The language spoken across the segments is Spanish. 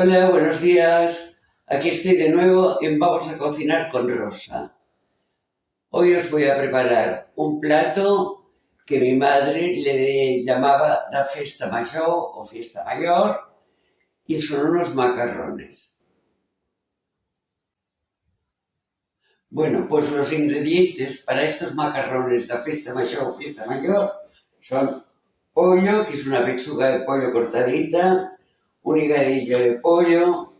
Hola, buenos días. Aquí estoy de nuevo en Vamos a cocinar con Rosa. Hoy os voy a preparar un plato que mi madre le llamaba la festa mayor o fiesta mayor y son unos macarrones. Bueno, pues los ingredientes para estos macarrones de festa mayor o fiesta mayor son pollo, que es una pechuga de pollo cortadita, un higadillo de pollo.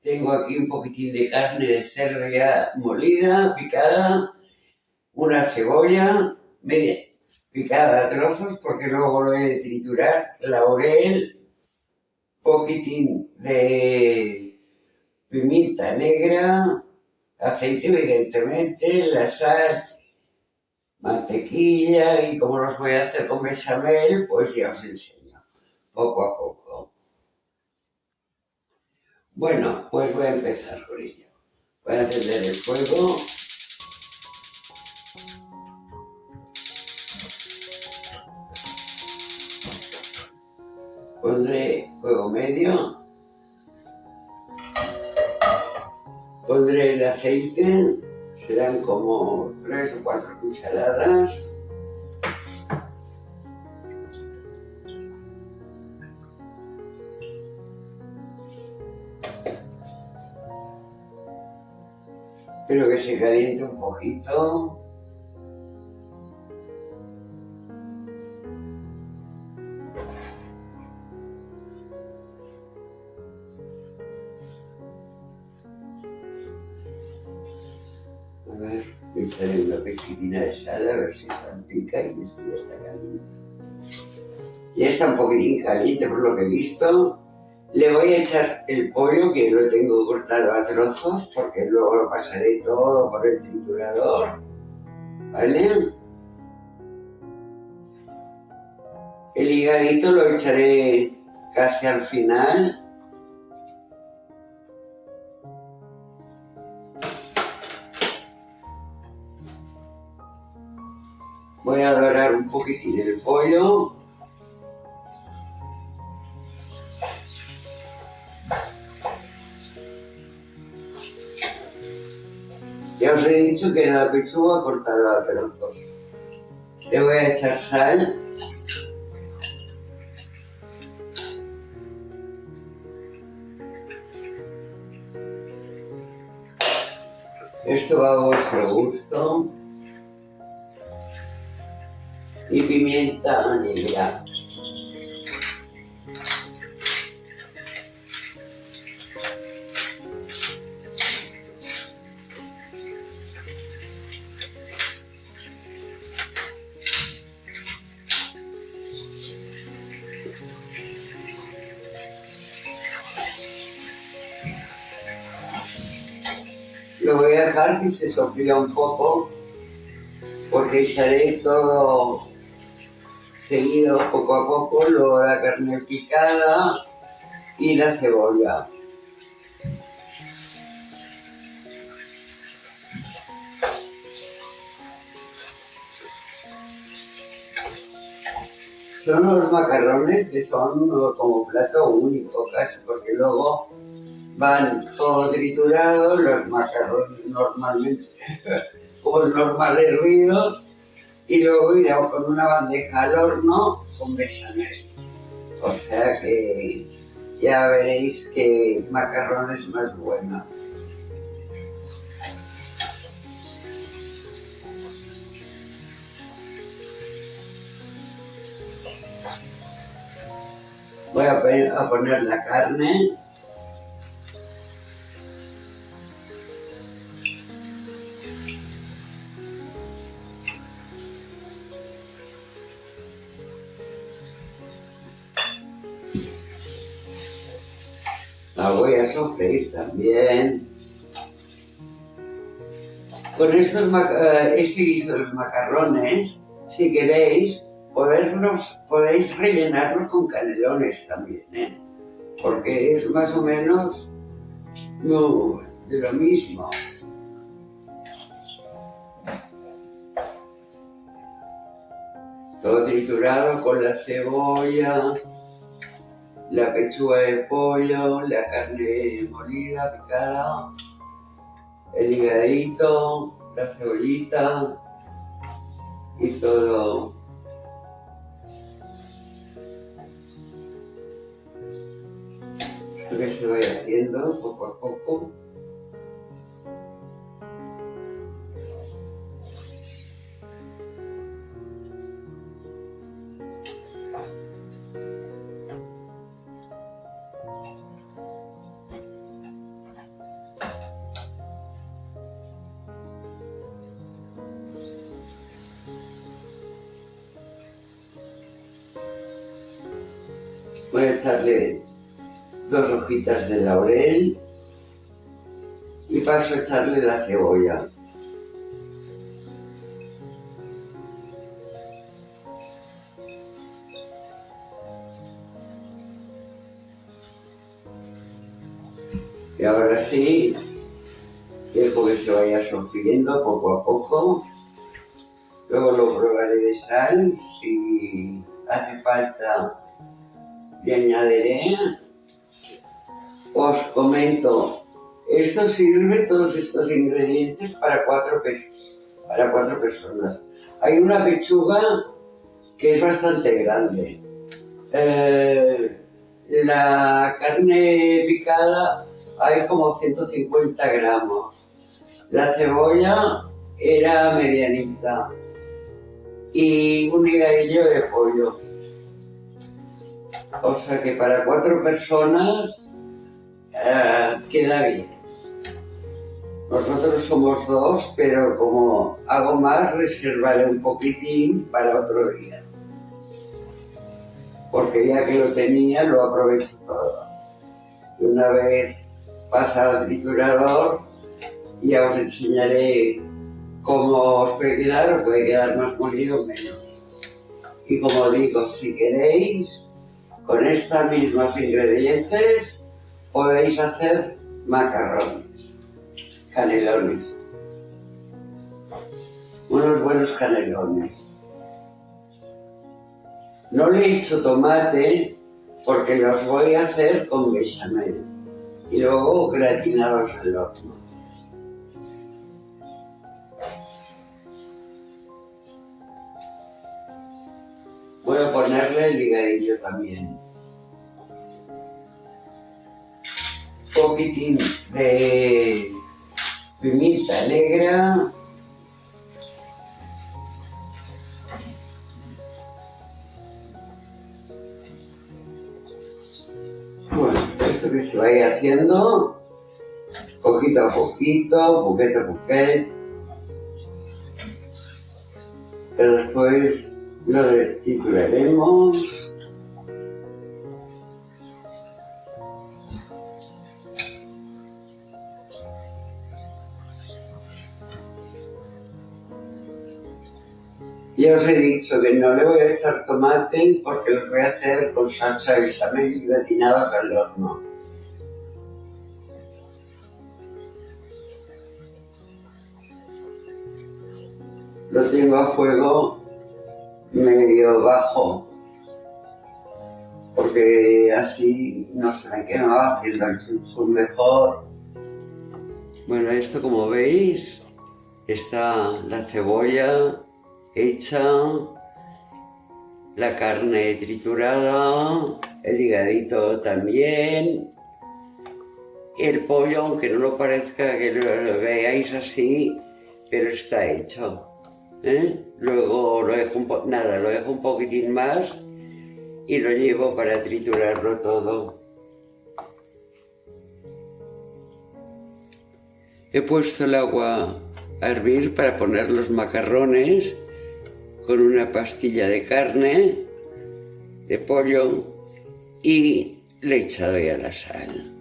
Tengo aquí un poquitín de carne de cerdo ya molida, picada, una cebolla, media picada a trozos porque luego lo he de triturar, laurel, poquitín de pimienta negra, aceite evidentemente, la sal, mantequilla y como los voy a hacer con bechamel, pues ya os enseño, poco a poco. Bueno, pues voy a empezar con ello. Voy a encender el fuego. Pondré fuego medio. Pondré el aceite. Serán como 3 o 4 cucharadas. Espero que se caliente un poquito. A ver, le echaré una pizquitina de sal a ver si salpica y esto ya está caliente. Ya está un poquitín caliente por lo que he visto. Le voy a echar el pollo que lo tengo cortado a trozos porque luego lo pasaré todo por el triturador. ¿Vale? El higadito lo echaré casi al final. Voy a dorar un poquitín el pollo. Ya os he dicho que era la pechuga cortada a trozos. Le voy a echar sal. Esto va a vuestro gusto. Y pimienta negra. Lo voy a dejar que se sofría un poco porque echaré todo seguido poco a poco, luego la carne picada y la cebolla. Son unos macarrones que son como plato único casi, porque luego van todo triturados, los macarrones normalmente, como los normales hervidos, y luego irán con una bandeja al horno con bechamel. O sea que ya veréis que macarrón es más bueno. Voy a poner la carne. La voy a sofreír también. Con este guiso de los macarrones, si queréis, podéis rellenarlos con canelones también, ¿eh? Porque es más o menos de lo mismo. Todo triturado con la cebolla, la pechuga de pollo, la carne molida, picada, el higadito, la cebollita y todo. Esto que se vaya haciendo poco a poco. Voy a echarle 2 hojitas de laurel y paso a echarle la cebolla. Y ahora sí, dejo que se vaya sofriendo poco a poco. Luego lo probaré de sal, si hace falta le añadiré. Os comento, esto sirve, todos estos ingredientes, para 4 personas. Hay una pechuga que es bastante grande. La carne picada hay como 150 gramos. La cebolla era medianita. Y un higadillo de pollo. O sea que para 4 personas queda bien. Nosotros somos 2, pero como hago más, reservaré un poquitín para otro día. Porque ya que lo tenía, lo aprovecho todo. Y una vez pasa al triturador, ya os enseñaré cómo os puede quedar más molido o menos. Y como digo, si queréis, con estos mismos ingredientes podéis hacer macarrones, canelones, unos buenos canelones. No le he hecho tomate porque los voy a hacer con bechamel y luego gratinados al horno. Voy a ponerle el higadillo también. Un poquitín de pimienta negra. Bueno, esto que se vaya haciendo, poquito a poquito, poquito a poquito. Pero después lo trituraremos. Ya os he dicho que no le voy a echar tomate porque los voy a hacer con salsa bechamel y gratinados al horno. Lo tengo a fuego medio bajo porque así no se me quema haciendo el chuchún mejor. Bueno, esto como veis está la cebolla hecha, la carne triturada, el higadito también, el pollo, aunque no lo parezca que lo veáis así, pero está hecho. Luego lo dejo lo dejo un poquitín más y lo llevo para triturarlo todo. He puesto el agua a hervir para poner los macarrones con una pastilla de carne, de pollo, y le he echado ya la sal.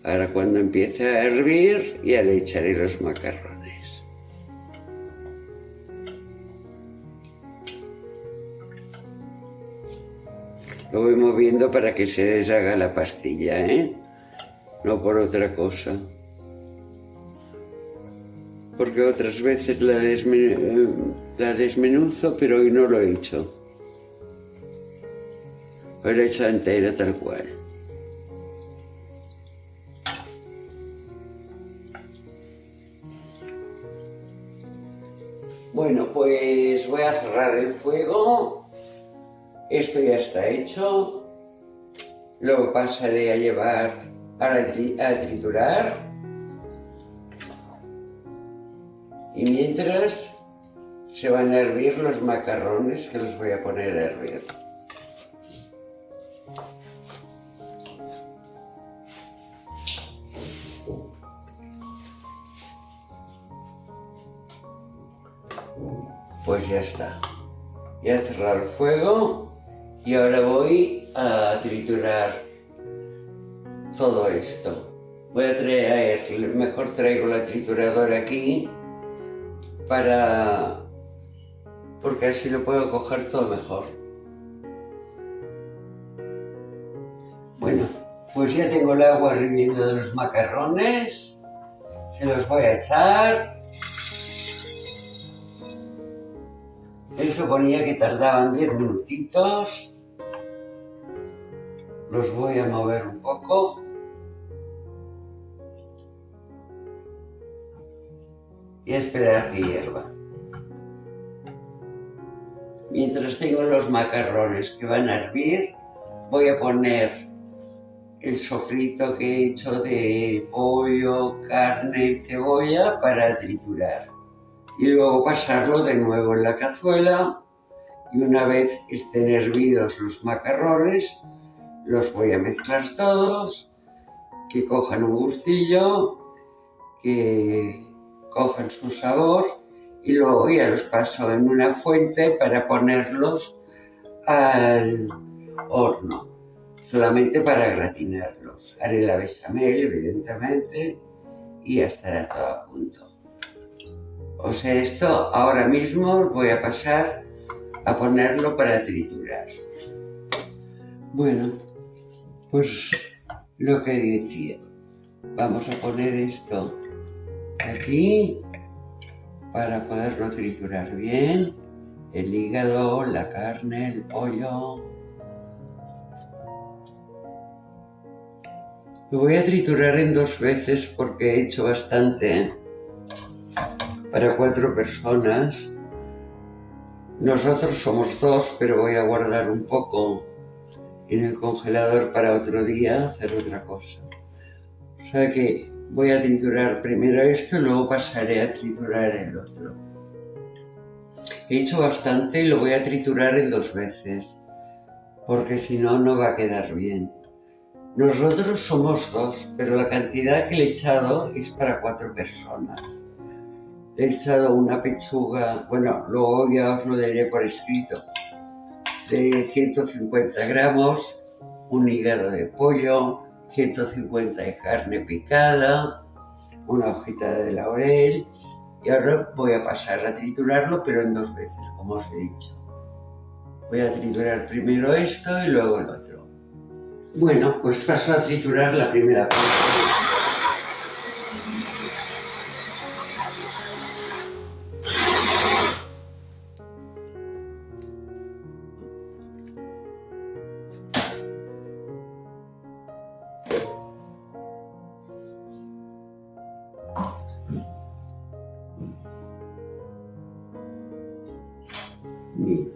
Ahora cuando empiece a hervir ya le echaré los macarrones. Lo voy moviendo para que se deshaga la pastilla, no por otra cosa. Porque otras veces la desmenuzo, pero hoy no lo he hecho. Hoy la he hecho entera tal cual. Bueno, pues voy a cerrar el fuego. Esto ya está hecho. Lo pasaré a llevar a triturar. Y mientras se van a hervir los macarrones que los voy a poner a hervir. Pues ya está. Ya he cerrado el fuego y ahora voy a triturar todo esto. Voy a traer, mejor traigo la trituradora aquí porque así lo puedo coger todo mejor. Bueno, pues ya tengo el agua hirviendo de los macarrones. Se los voy a echar. Esto ponía que tardaban 10 minutitos. Los voy a mover un poco. Y a esperar que hiervan. Mientras tengo los macarrones que van a hervir, voy a poner el sofrito que he hecho de pollo, carne y cebolla para triturar. Y luego pasarlo de nuevo en la cazuela y una vez estén hervidos los macarrones, los voy a mezclar todos, que cojan un gustillo, que cojan su sabor y luego ya los paso en una fuente para ponerlos al horno, solamente para gratinarlos. Haré la bechamel, evidentemente, y ya estará todo a punto. O sea, esto ahora mismo voy a pasar a ponerlo para triturar. Bueno, pues lo que decía, vamos a poner esto aquí para poderlo triturar bien, el hígado, la carne, el pollo. Lo voy a triturar en 2 veces porque he hecho bastante para 4 personas. Nosotros somos 2, pero voy a guardar un poco en el congelador para otro día hacer otra cosa. O sea que voy a triturar primero esto y luego pasaré a triturar el otro. He hecho bastante y lo voy a triturar en 2 veces, porque si no, no va a quedar bien. Nosotros somos 2, pero la cantidad que le he echado es para 4 personas. Le he echado una pechuga, bueno, luego ya os lo diré por escrito, de 150 gramos, un hígado de pollo, 150 de carne picada, una hojita de laurel, y ahora voy a pasar a triturarlo, pero en 2 veces, como os he dicho. Voy a triturar primero esto y luego el otro. Bueno, pues paso a triturar la primera parte. Bien.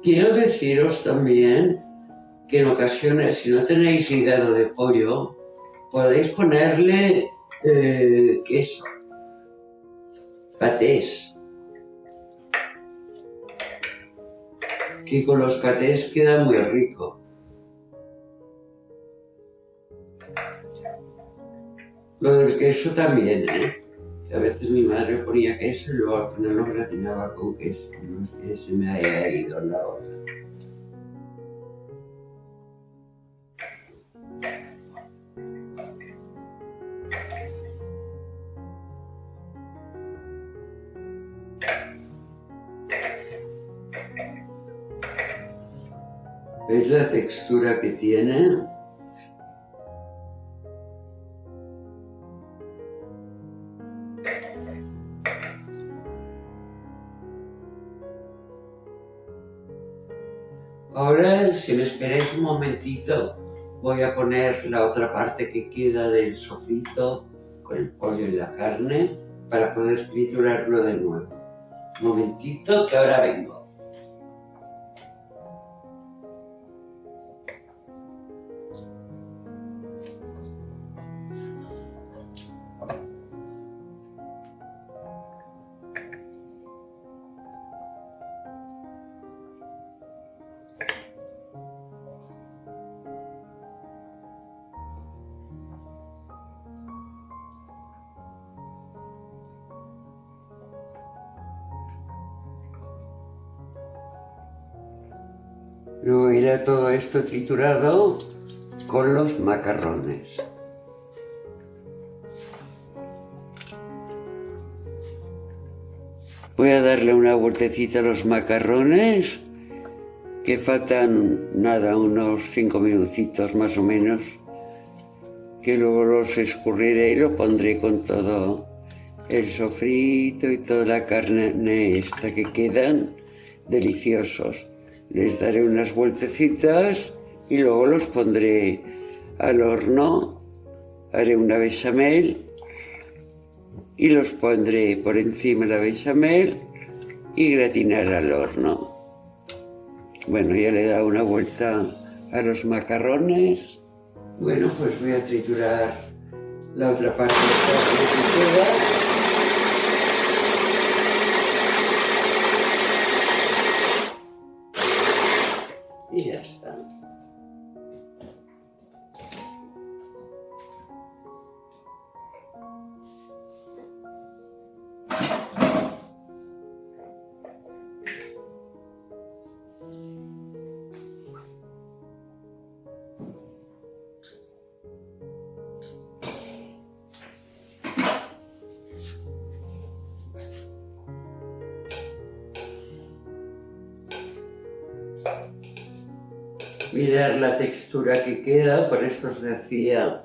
Quiero deciros también que en ocasiones, si no tenéis hígado de pollo, podéis ponerle queso, patés, que con los patés queda muy rico. Lo del queso también, que a veces mi madre ponía queso y luego al final lo gratinaba con queso. No es que se me haya ido la hora. ¿Veis la textura que tiene? Ahora, si me esperáis un momentito, voy a poner la otra parte que queda del sofrito con el pollo y la carne para poder triturarlo de nuevo. Un momentito, que ahora vengo. Luego irá todo esto triturado con los macarrones. Voy a darle una vueltecita a los macarrones, que faltan nada, unos 5 minutitos más o menos, que luego los escurriré y lo pondré con todo el sofrito y toda la carne esta que quedan deliciosos. Les daré unas vueltecitas y luego los pondré al horno, haré una bechamel y los pondré por encima de la bechamel y gratinar al horno. Bueno, ya le he dado una vuelta a los macarrones. Bueno, pues voy a triturar la otra parte de la carne que queda. Y ya está. Mirar la textura que queda, por esto os decía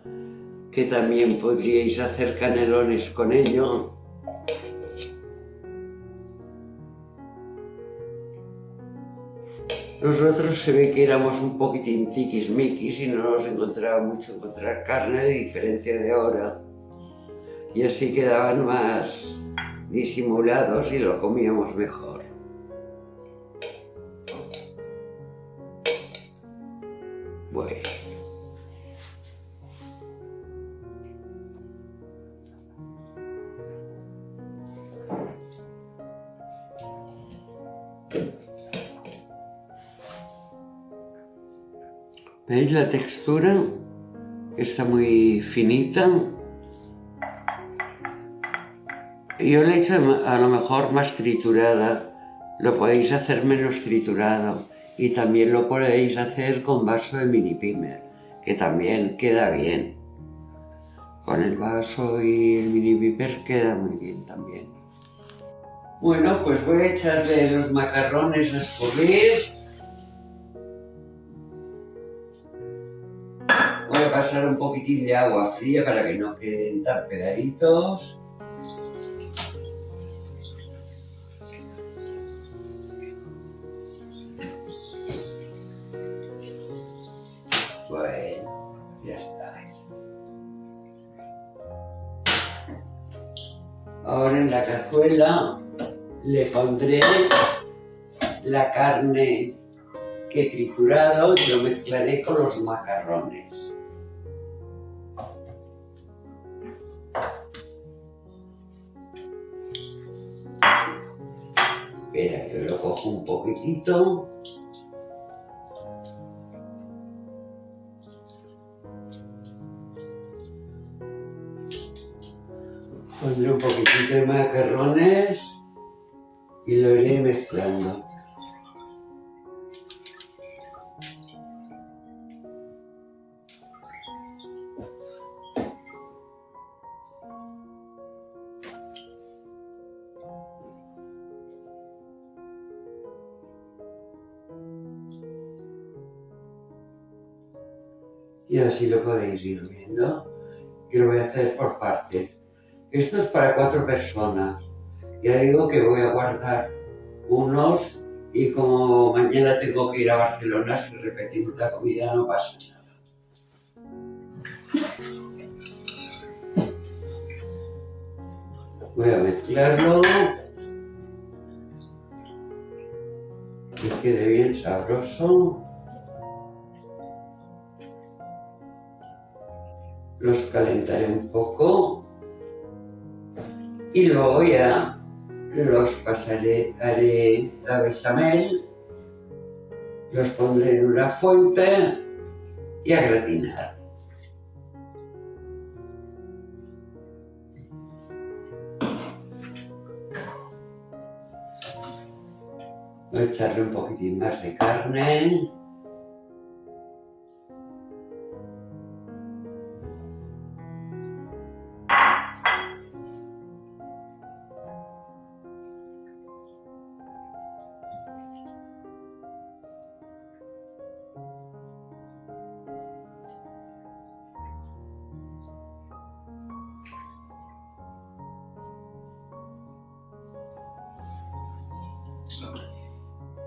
que también podríais hacer canelones con ello. Nosotros se ve que éramos un poquitín tiquismiquis y no nos encontraba mucho encontrar carne, de diferencia de ahora. Y así quedaban más disimulados y lo comíamos mejor. Bueno. ¿Veis la textura? Está muy finita. Yo le he hecho a lo mejor más triturada. Lo podéis hacer menos triturado. Y también lo podéis hacer con vaso de mini pimer, que también queda bien. Con el vaso y el mini pimer queda muy bien también. Bueno, pues voy a echarle los macarrones a escurrir. Voy a pasar un poquitín de agua fría para que no queden tan pegaditos. Bueno, ya está. Ahora en la cazuela le pondré la carne que he triturado y lo mezclaré con los macarrones. Espera, yo lo cojo un poquitito. Pondré un poquitito de macarrones y lo iré mezclando. Y así lo podéis ir viendo. Y lo voy a hacer por partes. Esto es para 4 personas. Ya digo que voy a guardar unos y como mañana tengo que ir a Barcelona, si repetimos la comida no pasa nada. Voy a mezclarlo. Que quede bien sabroso. Los calentaré un poco y luego ya los pasaré, haré la bechamel, los pondré en una fuente y a gratinar. Voy a echarle un poquitín más de carne.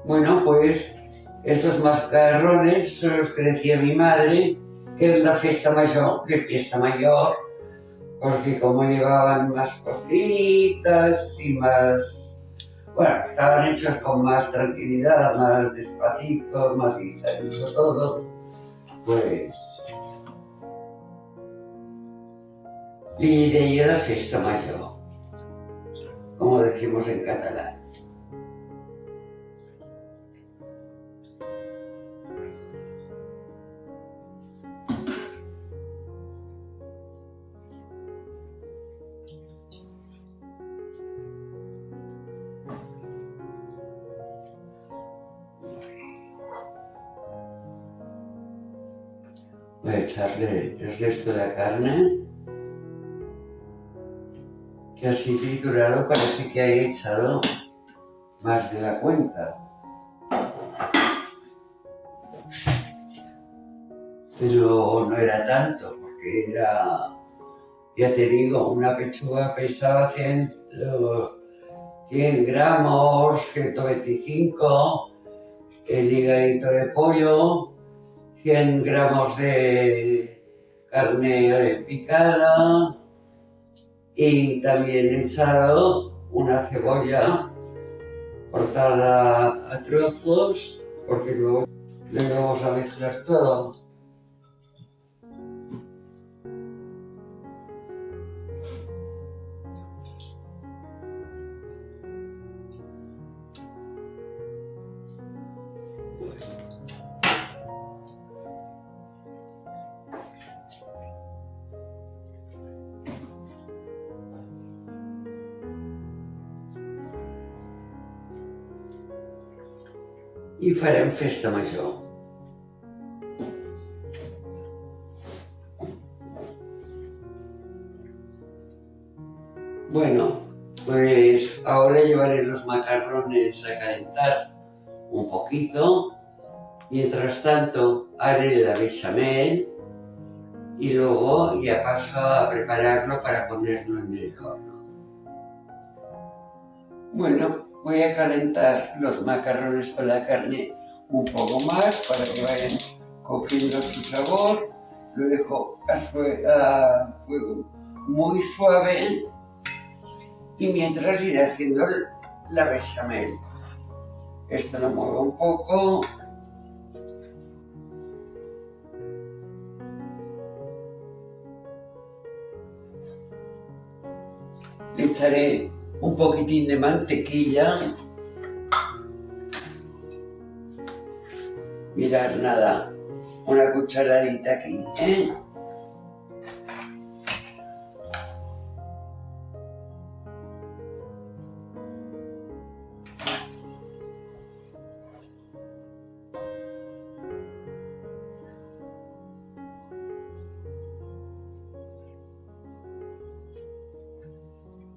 Bueno, pues estos macarrones son los que decía mi madre, que es la fiesta mayor, porque como llevaban más cositas y más, bueno, estaban hechos con más tranquilidad, más despacito, más guisadito todo, pues li deia la festa major, como decimos en catalán. Voy a echarle el resto de la carne, que así triturado parece que he echado más de la cuenta. Pero no era tanto, porque era, ya te digo, una pechuga pesaba 100 gramos, 125, el higadito de pollo, 100 gramos de carne picada y también he echado una cebolla cortada a trozos, porque luego le vamos a mezclar todo. I farem festa major. Bueno, pues ahora llevaré los macarrones a calentar un poquito. Mientras tanto haré la bechamel y luego ya paso a prepararlo para ponerlo en el horno. Bueno, voy a calentar los macarrones con la carne un poco más para que vayan cogiendo su sabor. Lo dejo a fuego muy suave y mientras iré haciendo la bechamel. Esto lo muevo un poco. Le echaré un poquitín de mantequilla. Mirad, nada, una cucharadita aquí, ¿eh?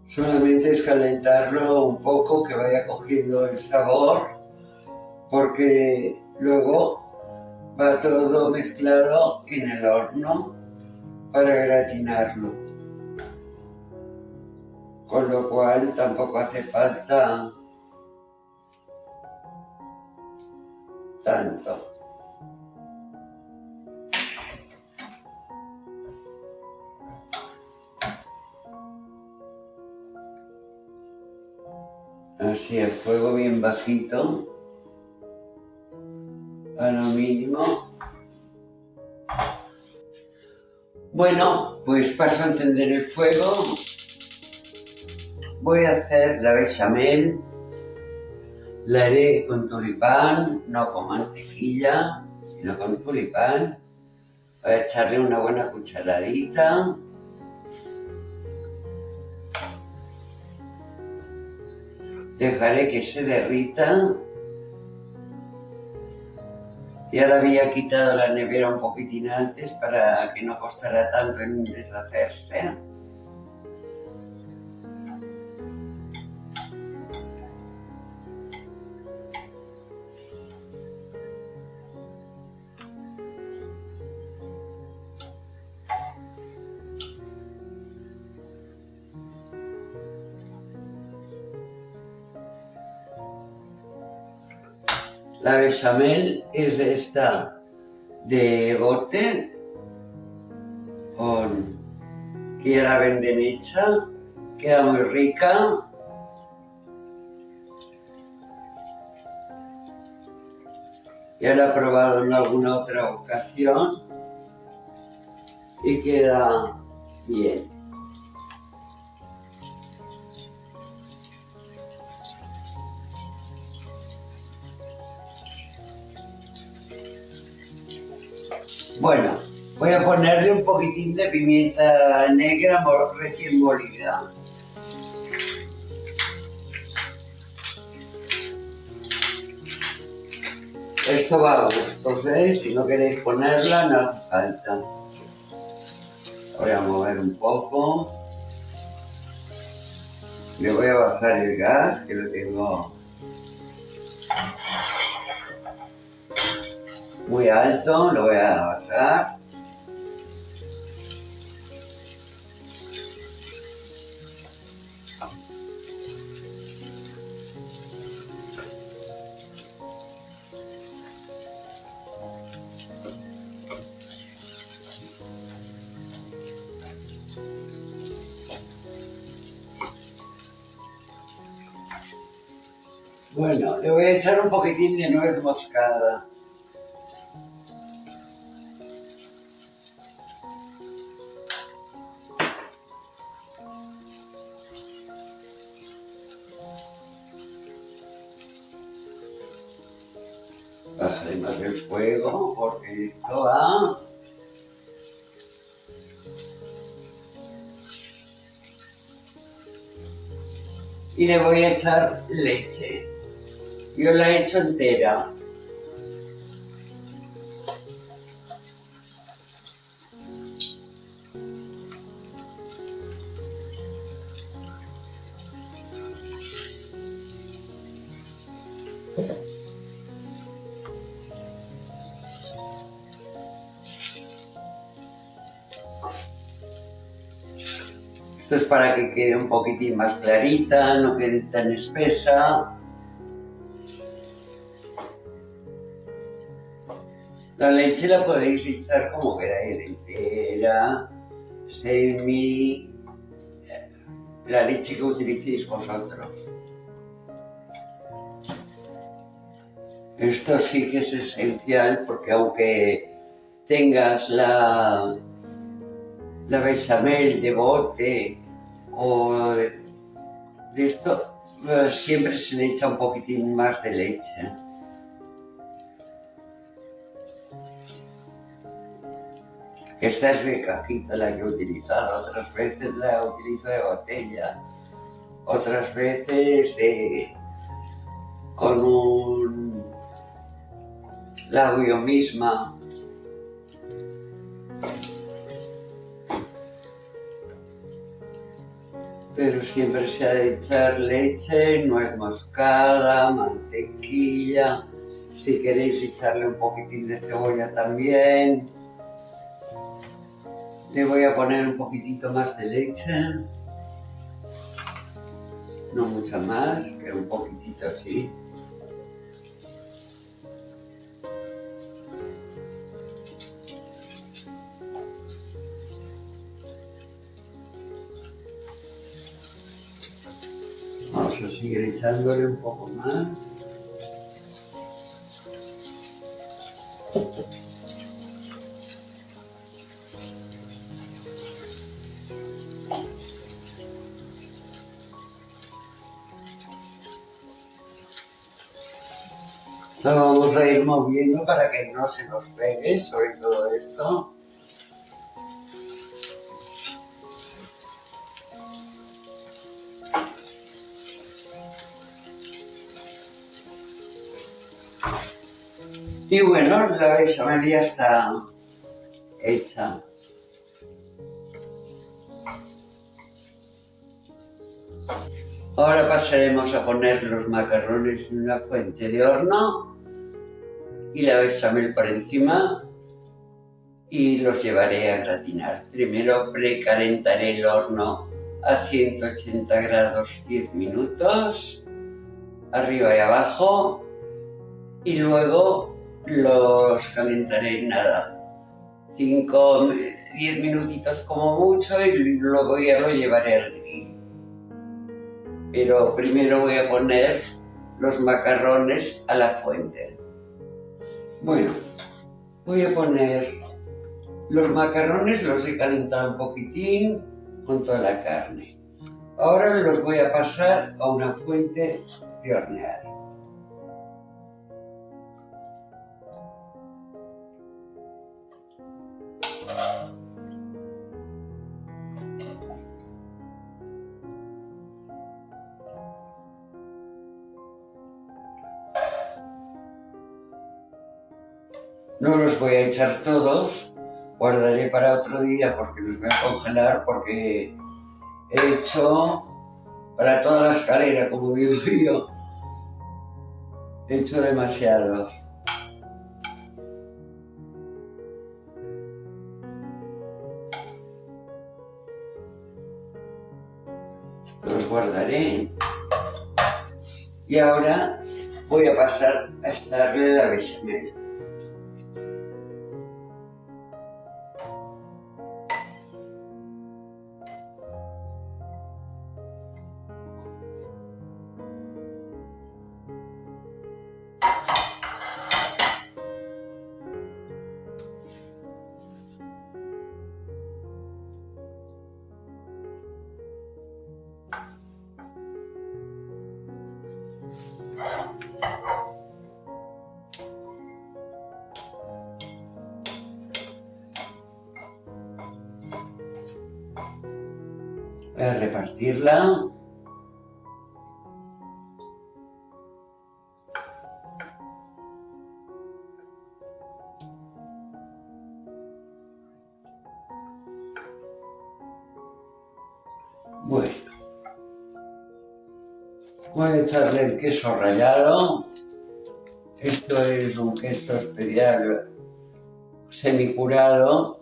Solamente es calentarlo un poco, que vaya cogiendo el sabor, porque luego va todo mezclado en el horno para gratinarlo, con lo cual tampoco hace falta tanto. Así, a fuego bien bajito, a lo mínimo. Bueno, pues paso a encender el fuego. Voy a hacer la bechamel. La haré con tulipán, no con mantequilla, sino con tulipán. Voy a echarle una buena cucharadita. Dejaré que se derrita. Ya la había quitado la nevera un poquitín antes para que no costara tanto en deshacerse. La bechamel es esta de bote, que ya la venden hecha, queda muy rica. Ya la he probado en alguna otra ocasión y queda bien. Bueno, voy a ponerle un poquitín de pimienta negra recién molida. Esto va a gustos, ¿eh? Si no queréis ponerla, no hace falta. Voy a mover un poco. Le voy a bajar el gas, que lo tengo muy alto, lo voy a bajar. Bueno, le voy a echar un poquitín de nuez moscada. Bajaré más el fuego porque esto va. Y le voy a echar leche. Yo la he hecho entera. Esto es para que quede un poquitín más clarita, no quede tan espesa. La leche la podéis echar como queráis, entera, semi, la leche que utilicéis vosotros. Esto sí que es esencial porque aunque tengas la bechamel de bote o de esto, siempre se le echa un poquitín más de leche. Esta es de cajita la que he utilizado, otras veces la utilizo de botella, otras veces la hago yo misma. Pero siempre se ha de echar leche, nuez moscada, mantequilla, Si queréis echarle un poquitín de cebolla también. Le voy a poner un poquitito más de leche. No mucha más, pero un poquitito así. Vamos a seguir echándole un poco más. Lo vamos a ir moviendo para que no se nos pegue sobre todo esto. Y bueno, la bechamel ya está hecha. Ahora pasaremos a poner los macarrones en una fuente de horno y la bechamel por encima y los llevaré a gratinar. Primero precalentaré el horno a 180 grados 10 minutos, arriba y abajo, y luego los calentaré nada, 5-10 minutitos como mucho y luego ya lo llevaré al grill. Pero primero voy a poner los macarrones a la fuente. Bueno, voy a poner los macarrones, los he calentado un poquitín con toda la carne. Ahora los voy a pasar a una fuente de hornear. No los voy a echar todos, guardaré para otro día porque los voy a congelar porque he hecho para toda la escalera, como digo yo, he hecho demasiados. Los guardaré y ahora voy a pasar a echarle la bechamel. Voy a repartirla. Bueno, voy a echarle el queso rallado. Esto es un queso especial semicurado.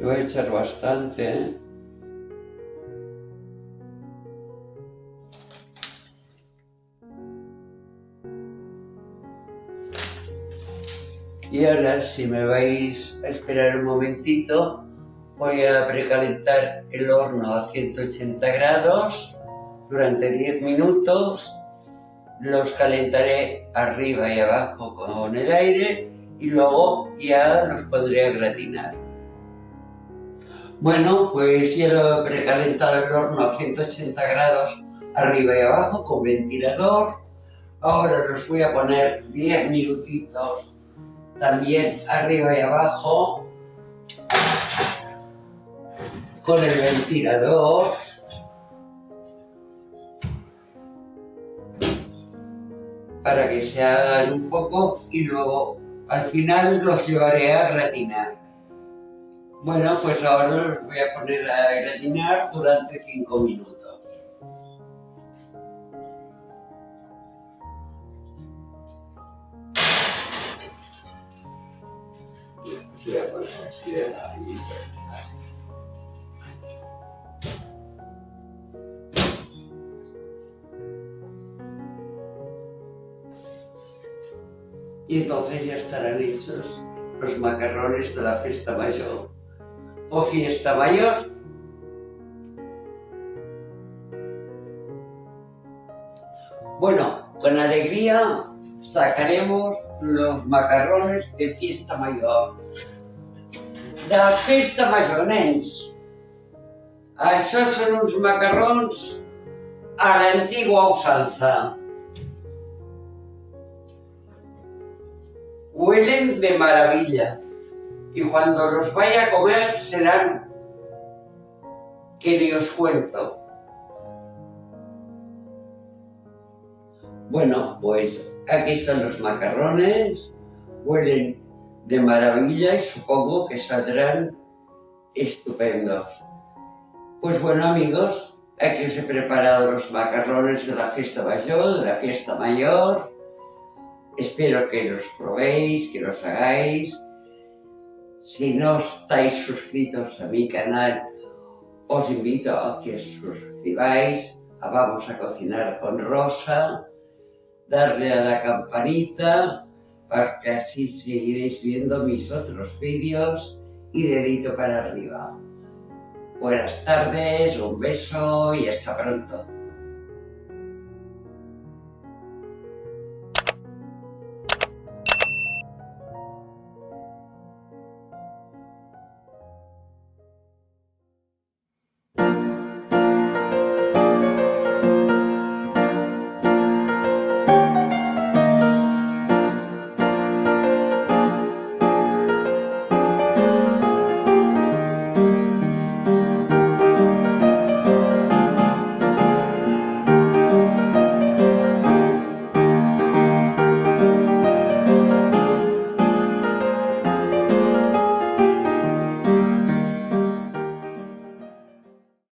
Le voy a echar bastante. Y ahora, si me vais a esperar un momentito, voy a precalentar el horno a 180 grados durante 10 minutos. Los calentaré arriba y abajo con el aire y luego ya los pondré a gratinar. Bueno, pues ya lo he precalentado el horno a 180 grados arriba y abajo con ventilador. Ahora los voy a poner 10 minutitos también arriba y abajo con el ventilador. Para que se hagan un poco y luego al final los llevaré a gratinar. Bueno, pues ahora los voy a poner a gratinar durante 5 minutos. Los voy a poner así de ladito, así. Y entonces ya estarán hechos los macarrones de la festa mayor o fiesta mayor. Bueno, con alegría sacaremos los macarrones de fiesta mayor. De la festa major, nens. Això són uns macarrons a la antigua usanza. Huelen de maravilla y cuando los vaya a comer serán que ni os cuento. Bueno, pues aquí están los macarrones, huelen de maravilla y supongo que saldrán estupendos. Pues bueno, amigos, aquí os he preparado los macarrones de la fiesta mayor. Espero que los probéis, que los hagáis. Si no estáis suscritos a mi canal, os invito a que os suscribáis a Vamos a Cocinar con Rosa, darle a la campanita, para que así seguiréis viendo mis otros vídeos y dedito para arriba. Buenas tardes, un beso y hasta pronto.